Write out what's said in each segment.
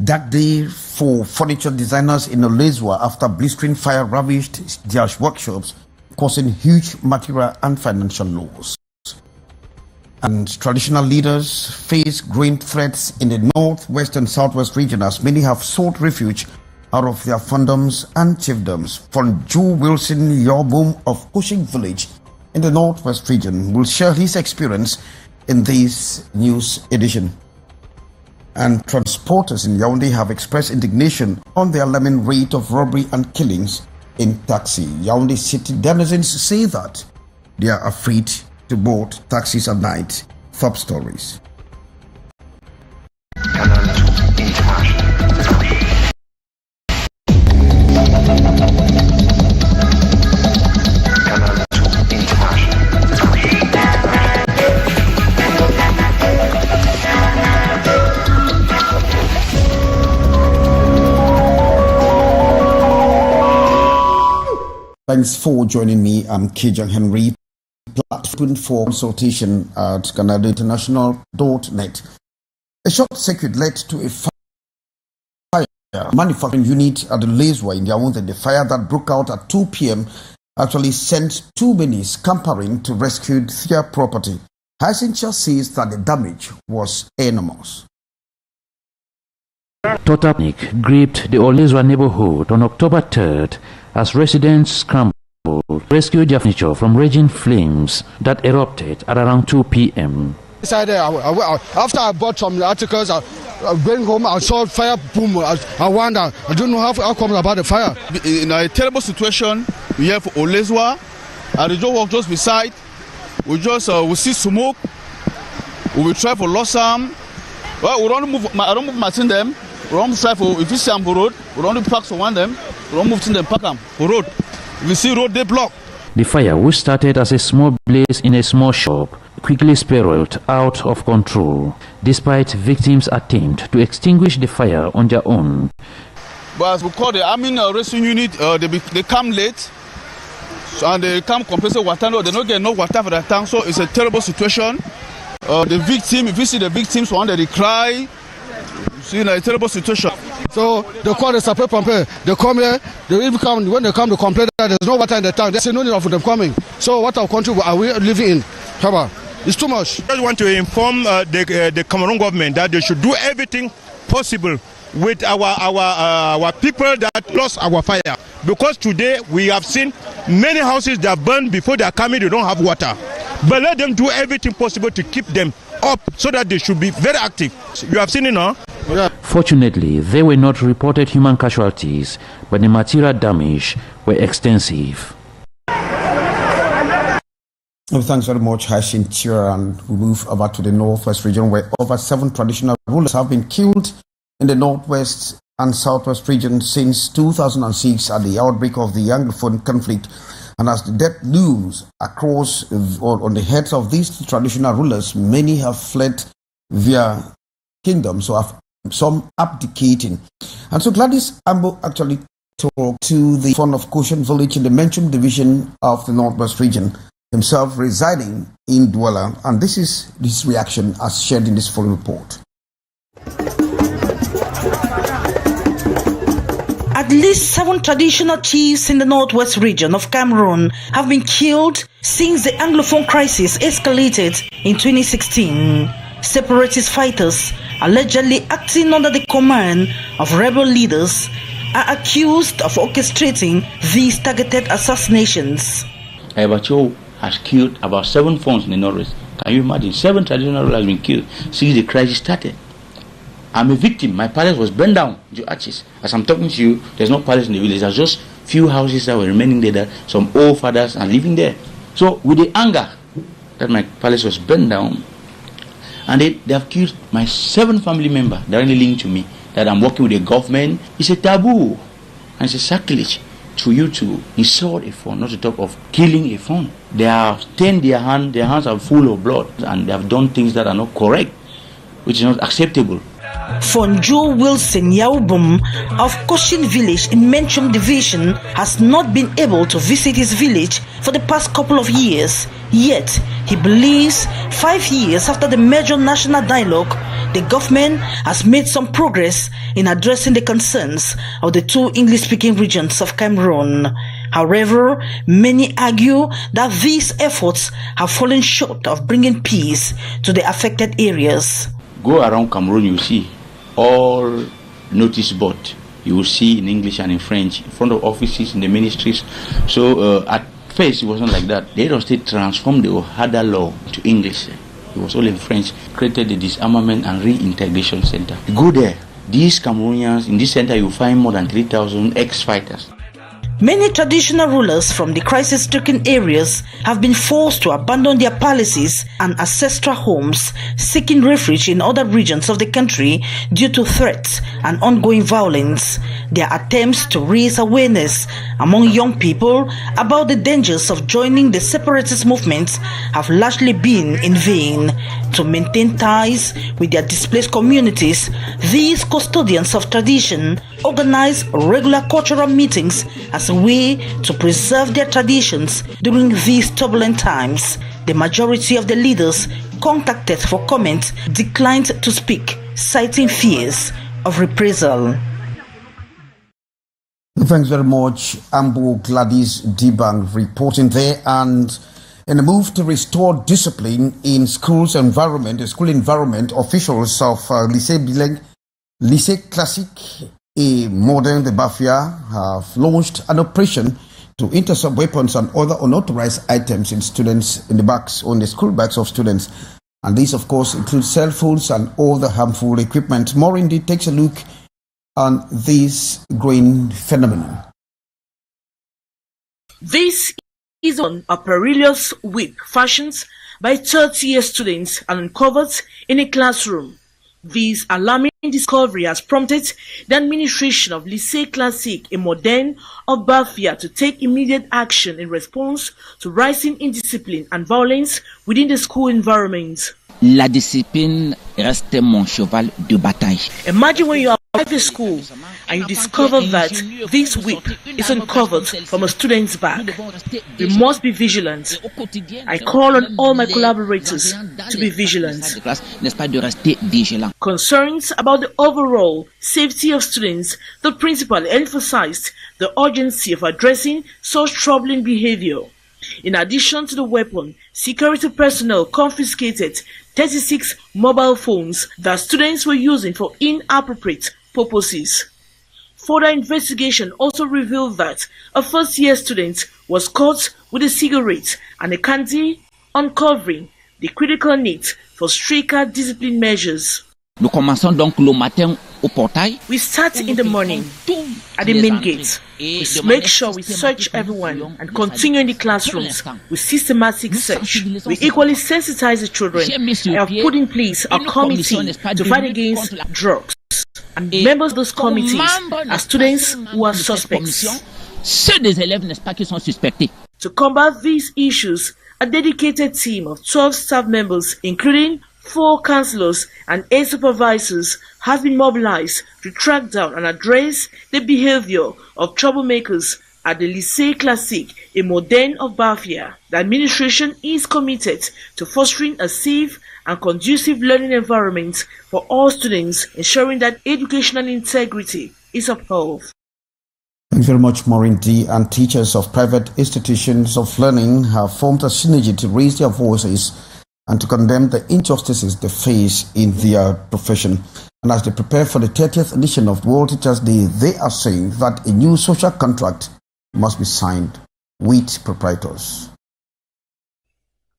dark day for furniture designers in Olezwa after blistering fire ravaged their workshops, causing huge material and financial loss. And traditional leaders face growing threats in the northwest and southwest region as many have sought refuge out of their fiefdoms and chiefdoms. From Joe Wilson Yobum of Cushing Village in the northwest region will share his experience in this news edition. And transporters in Yaoundé have expressed indignation on the alarming rate of robbery and killings in taxi. Yaoundé city denizens say that they are afraid to board taxis at night. Top stories. Thanks for joining me. I'm Kijang Henry. Platform for consultation at CanalInternational.net. A short circuit led to a fire manufacturing unit at the Olezwa in Yaoundé. The fire that broke out at 2 p.m. actually sent 2 men scampering to rescue their property. Hyacinthia says that the damage was enormous. Total panic gripped the Olezwa neighborhood on October 3rd as residents scrambled to rescue their furniture from raging flames that erupted at around 2 p.m. Inside there, after I bought some articles, I went home, I saw fire, boom, I wonder, I don't know how come about the fire. In a terrible situation, we have Olezwa, and the job work just beside, we see smoke, we will try for lost arm. Well, we don't move, I don't move my thing them, we don't try for, if you see them for road, we don't park for one them, we don't move to them, park them for road. If you see road, they block. The fire, which started as a small blaze in a small shop, quickly spiraled out of control, despite victims' attempt to extinguish the fire on their own. But as we call the army rescue unit, they come late, and they come compressor water, no, they don't get no water for that tank, so it's a terrible situation. The victim, if you see the victims, one day they cry, it's a terrible situation. So they call the sapeur pompier, they come here, they even come, when they come to complain that there's no water in the tank, they say no need of them coming. So what our country are we living in? It's too much. I just want to inform the Cameroon government that they should do everything possible with our people that lost our fire. Because today we have seen many houses that burned before they are coming, they don't have water. But let them do everything possible to keep them up so that they should be very active. You have seen it now? Yeah. Fortunately, there were not reported human casualties, but the material damage were extensive. Well, thanks very much, Hyacinthia, and we move over to the northwest region where over 7 traditional rulers have been killed in the northwest and southwest region since 2006 at the outbreak of the Anglophone conflict. And as the death looms across on the heads of these traditional rulers, many have fled their kingdoms, so have some abdicating. And so Gladys Ambo actually talked to the founder of Cushing Village in the mentioned division of the northwest region, himself residing in Douala, and this is his reaction as shared in this following report. At least 7 traditional chiefs in the northwest region of Cameroon have been killed since the Anglophone crisis escalated in 2016. Separatist fighters, allegedly acting under the command of rebel leaders, are accused of orchestrating these targeted assassinations. Abacho has killed about 7 phones in the northwest. Can you imagine? 7 traditional rulers have been killed since the crisis started. I'm a victim. My palace was burned down to ashes. As I'm talking to you, there's no palace in the village. There's just few houses that were remaining there. Some old fathers are living there. So with the anger that my palace was burned down, and they have killed my 7 family members directly linked to me, that I'm working with the government. It's a taboo and it's a sacrilege to you to insult a phone, not to talk of killing a phone. They have stained their hands are full of blood, and they have done things that are not correct, which is not acceptable. Fonjo Wilson Yaubum of Koshin village in Menchum division has not been able to visit his village for the past couple of years. Yet, he believes 5 years after the major national dialogue, the government has made some progress in addressing the concerns of the two English-speaking regions of Cameroon. However, many argue that these efforts have fallen short of bringing peace to the affected areas. Go around Cameroon, you see all notice board. You will see in English and in French in front of offices in the ministries. So at first it wasn't like that. The Edo State transformed the Ohada law to English. It was all in French. Created the Disarmament and Reintegration Center. You go there. These Cameroonians in this center, you find more than 3,000 ex-fighters. Many traditional rulers from the crisis-stricken areas have been forced to abandon their palaces and ancestral homes, seeking refuge in other regions of the country due to threats and ongoing violence. Their attempts to raise awareness among young people about the dangers of joining the separatist movements have largely been in vain. To maintain ties with their displaced communities, these custodians of tradition organize regular cultural meetings as a way to preserve their traditions during these turbulent times. The majority of the leaders contacted for comment declined to speak, citing fears of reprisal. Thanks very much, Ambo Gladys Dibang reporting there. And in a move to restore discipline in the school environment, officials of Lycée Classique et Modern de Bafia have launched an operation to intercept weapons and other unauthorized items in the bags or in the school bags of students. And these, of course, include cell phones and all the harmful equipment. More indeed takes a look on this growing phenomenon. This is on a perilous whip fashioned by 30-year students and uncovered in a classroom. This alarming discovery has prompted the administration of Lycée Classique et Moderne of Bafia to take immediate action in response to rising indiscipline and violence within the school environment. La discipline reste mon cheval de bataille. Imagine when you arrive at school and you discover that this whip is uncovered from a student's bag. We must be vigilant. I call on all my collaborators to be vigilant. Concerns about the overall safety of students, the principal emphasized the urgency of addressing such troubling behavior. In addition to the weapon, security personnel confiscated 36 mobile phones that students were using for inappropriate purposes. Further investigation also revealed that a first-year student was caught with a cigarette and a candy, uncovering the critical need for stricter discipline measures. Nous commençons donc le matin au portail. We start in the morning at the main gate. We make sure we search everyone and continue in the classrooms with systematic search. We equally sensitize the children. I have put in place a committee to fight against drugs. And members of those committees are students who are suspects. Ceux des élèves, n'est-ce pas, qui sont suspectés. To combat these issues, a dedicated team of 12 staff members, including 4 counselors and 8 supervisors, have been mobilized to track down and address the behavior of troublemakers at the Lycée Classique et Moderne of Bafia. The administration is committed to fostering a safe and conducive learning environment for all students, ensuring that educational integrity is upheld. Thank you very much, Maureen D. And teachers of private institutions of learning have formed a synergy to raise their voices and to condemn the injustices they face in their profession. And as they prepare for the 30th edition of World Teachers' Day, they are saying that a new social contract must be signed with proprietors.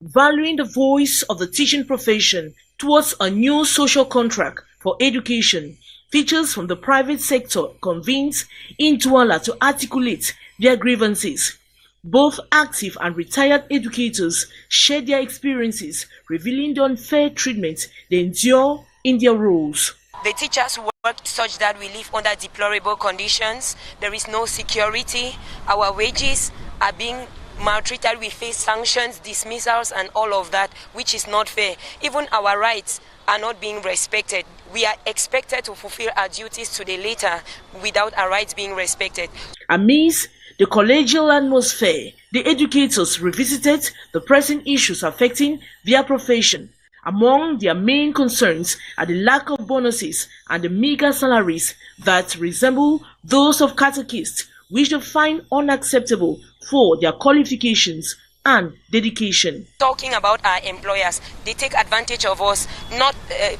Valuing the voice of the teaching profession towards a new social contract for education, teachers from the private sector convened in Douala to articulate their grievances. Both active and retired educators shared their experiences, revealing the unfair treatment they endure in their roles. The teachers work such that we live under deplorable conditions. There is no security. Our wages are being maltreated. We face sanctions, dismissals, and all of that, which is not fair. Even our rights are not being respected. We are expected to fulfill our duties to the letter without our rights being respected. Amidst the collegial atmosphere, the educators revisited the pressing issues affecting their profession. Among their main concerns are the lack of bonuses and the meager salaries that resemble those of catechists, which they find unacceptable for their qualifications and dedication. Talking about our employers, they take advantage of us, not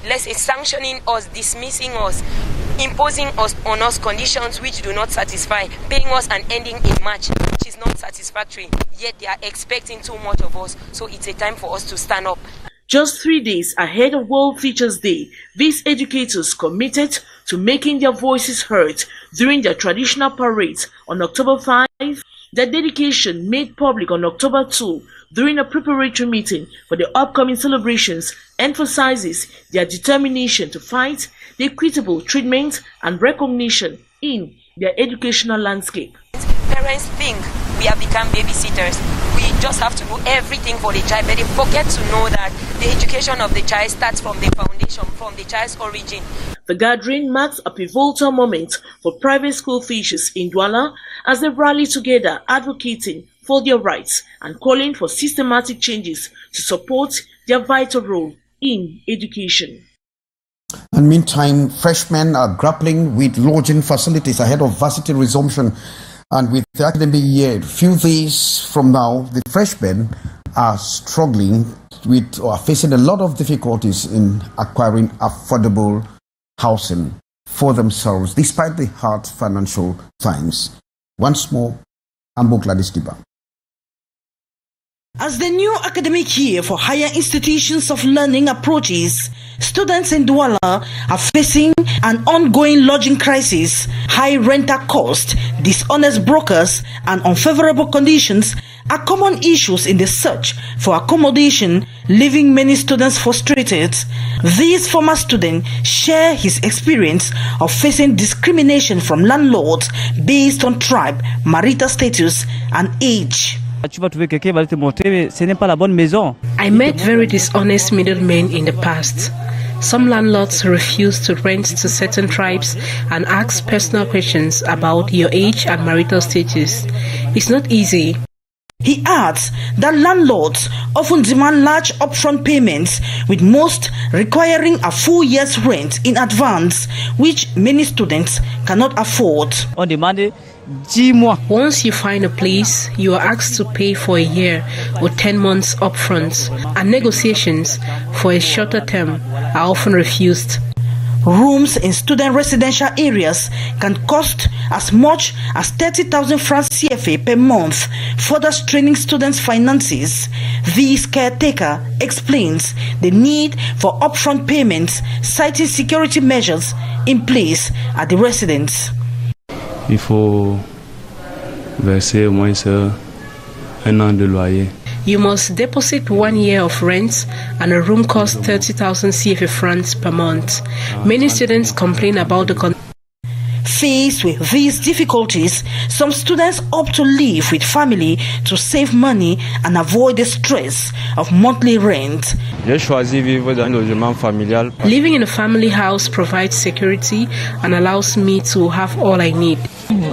let's say sanctioning us, dismissing us, imposing on us conditions which do not satisfy, paying us and ending a match which is not satisfactory, yet they are expecting too much of us. So it's a time for us to stand up. Just 3 days ahead of World Teachers Day, these educators committed to making their voices heard during their traditional parades on October 5. Their dedication made public on October 2 during a preparatory meeting for the upcoming celebrations emphasizes their determination to fight the equitable treatment and recognition in their educational landscape. Parents think we have become babysitters. We just have to do everything for the child, but they forget to know that the education of the child starts from the foundation, from the child's origin. The gathering marks a pivotal moment for private school teachers in Douala as they rally together advocating for their rights and calling for systematic changes to support their vital role in education. And meantime, freshmen are grappling with lodging facilities ahead of varsity resumption. And with the academic year, few days from now, the freshmen are struggling with or are facing a lot of difficulties in acquiring affordable housing for themselves, despite the hard financial times. Once more, I'm Gladys Diba. As the new academic year for higher institutions of learning approaches, students in Douala are facing an ongoing lodging crisis. High rental costs, dishonest brokers, and unfavorable conditions are common issues in the search for accommodation, leaving many students frustrated. This former student shared his experience of facing discrimination from landlords based on tribe, marital status, and age. I met very dishonest middlemen in the past. Some landlords refuse to rent to certain tribes and ask personal questions about your age and marital status. It's not easy. He adds that landlords often demand large upfront payments, with most requiring a full year's rent in advance, which many students cannot afford. Once you find a place, you are asked to pay for a year or 10 months upfront, and negotiations for a shorter term are often refused. Rooms in student residential areas can cost as much as 30,000 francs CFA per month, further straining students' finances. This caretaker explains the need for upfront payments, citing security measures in place at the residence. Il faut verser au moins un an de loyer. You must deposit 1 year of rent, and a room costs 30,000 CFA francs per month. Many students complain about the Faced with these difficulties, some students opt to live with family to save money and avoid the stress of monthly rent. J'ai choisi vivre dans un logement familial. Living in a family house provides security and allows me to have all I need.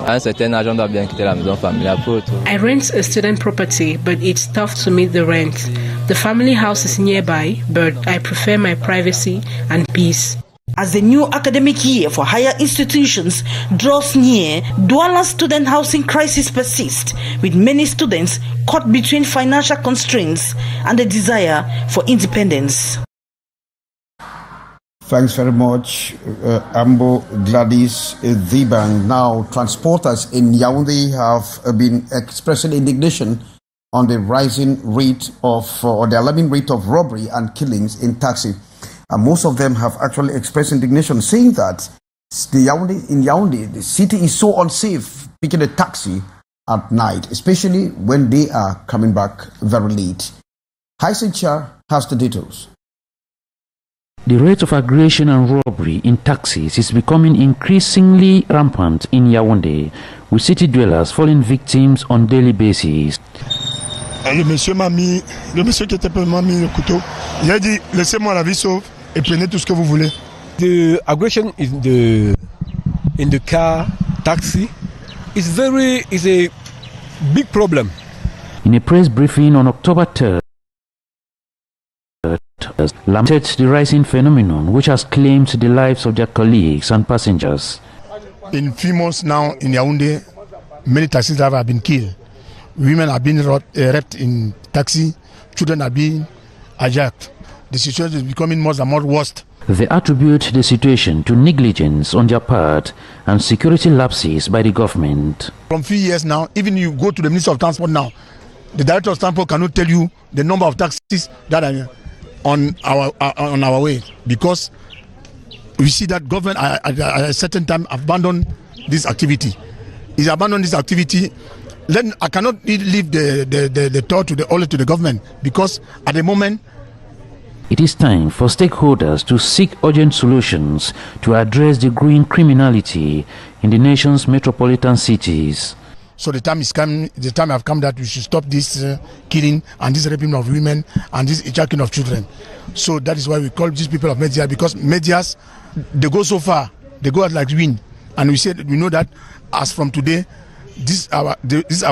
À un certain âge, on doit bien quitter la maison familiale pour tout. I rent a student property, but it's tough to meet the rent. The family house is nearby, but I prefer my privacy and peace. As the new academic year for higher institutions draws near, Douala's student housing crisis persists, with many students caught between financial constraints and the desire for independence. Thanks very much, Ambo Gladys Zibang. Now, transporters in Yaoundé have been expressing indignation on the rising rate of, or the alarming rate of robbery and killings in taxi. And most of them have actually expressed indignation, saying that in Yaoundé, the city is so unsafe picking a taxi at night, especially when they are coming back very late. Haisencha has the details. The rate of aggression and robbery in taxis is becoming increasingly rampant in Yaoundé, with city dwellers falling victims on daily basis. Le monsieur qui était m'a mis le couteau. Il a dit, laissez-moi la vie sauve et prenez tout ce que vous voulez. The aggression in the car taxi is a big problem. In a press briefing on October 3rd, lamented the rising phenomenon which has claimed the lives of their colleagues and passengers. In 3 months now in Yaoundé, many taxi drivers have been killed. Women have been raped in taxi. Children have been hijacked. The situation is becoming more and more worse. They attribute the situation to negligence on their part and security lapses by the government. From 3 years now, even you go to the Minister of Transport now, the Director of Transport cannot tell you the number of taxis that are on our way, because we see that government at a certain time abandoned this activity. It's abandoned this activity. Then I cannot leave the thought only to the government, because at the moment it is time for stakeholders to seek urgent solutions to address the growing criminality in the nation's metropolitan cities. So the time is coming. The time have come that we should stop this killing and this raping of women and this hijacking of children. So that is why we call these people of media, because medias, they go so far, they go out like wind, and we know that as from today, this our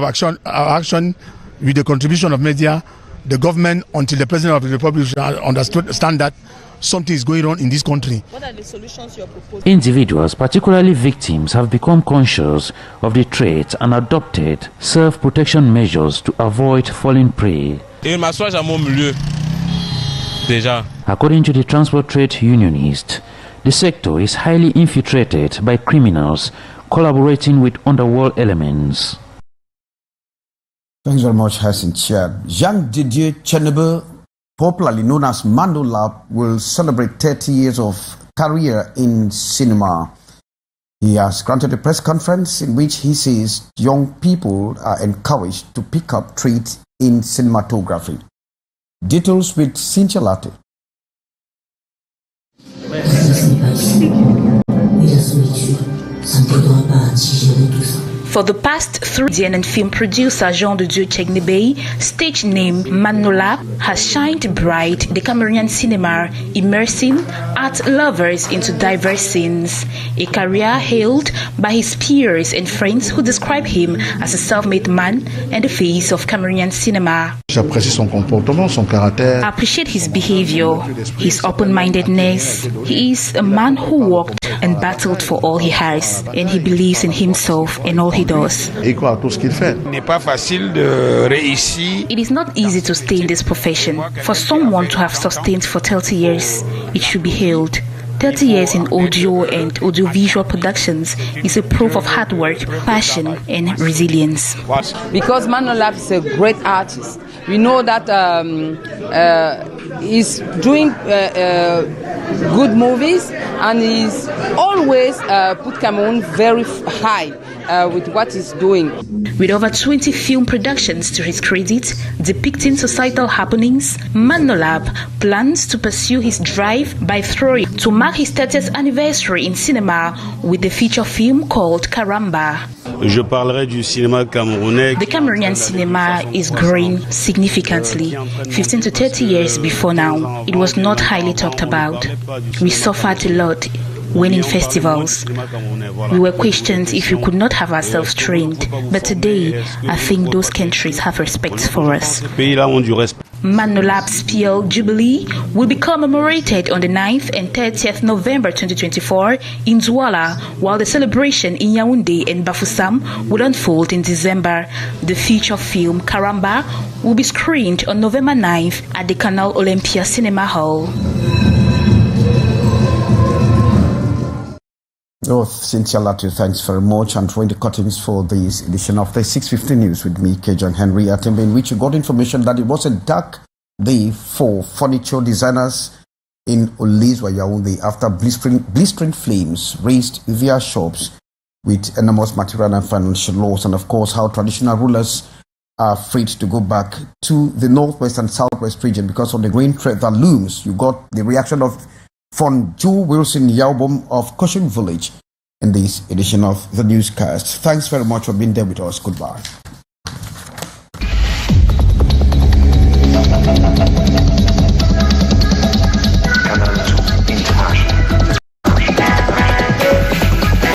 action with the contribution of media, the government, until the President of the Republic understand that something is going on in this country. What are the solutions you're proposing? Individuals, particularly victims, have become conscious of the threat and adopted self-protection measures to avoid falling prey. According to the Transport Trade Unionist, the sector is highly infiltrated by criminals collaborating with underworld elements. Thanks very much, Hassan Chia. Jean-Didier Chenebe, popularly known as Mandolab, will celebrate 30 years of career in cinema. He has granted a press conference in which he says young people are encouraged to pick up trades in cinematography. Details with Cynthia Latte. For the past 3 years, and film producer Jean-Didier Chenebe, stage name Manola, has shined bright the Cameroonian cinema, immersing art lovers into diverse scenes. A career hailed by his peers and friends who describe him as a self-made man and the face of Cameroonian cinema. J'apprécie son comportement, son caractère. I appreciate his behavior, his open-mindedness. He is a man who worked and battled for all he has, and he believes in himself and all he does. It is not easy to stay in this profession. For someone to have sustained for 30 years, it should be hailed. 30 years in audio and audiovisual productions is a proof of hard work, passion, and resilience. Because Manolab is a great artist. We know that he's doing good movies, and he's always put Cameroon very high with what he's doing. With over 20 film productions to his credit, depicting societal happenings, Manolab plans to pursue his drive by throwing to mark his 30th anniversary in cinema with a feature film called Karamba. Je parlerai du cinéma camerounais. The Cameroonian cinema is growing significantly. 15 to 30 years before now, it was not highly talked about. We suffered a lot when in festivals. We were questioned if we could not have ourselves trained. But today, I think those countries have respect for us. Manolab's Spiel Jubilee will be commemorated on the 9th and 30th November 2024 in Douala, while the celebration in Yaoundé and Bafoussam will unfold in December. The feature film Karamba will be screened on November 9th at the Canal Olympia Cinema Hall. Oh, Cynthia Latte, thanks very much. And drawing the curtains for this edition of the 6:50 News with me, Kejan Henry Atembe, in which you got information that it was a dark day for furniture designers in Olizwa, Yaoundé, after blistering flames raised their shops with enormous material and financial loss. And of course, how traditional rulers are afraid to go back to the northwest and southwest region because of the grain threat that looms. You got the reaction of from Joe Wilson Yaubom of Caution Village in this edition of the newscast. Thanks very much for being there with us. Goodbye.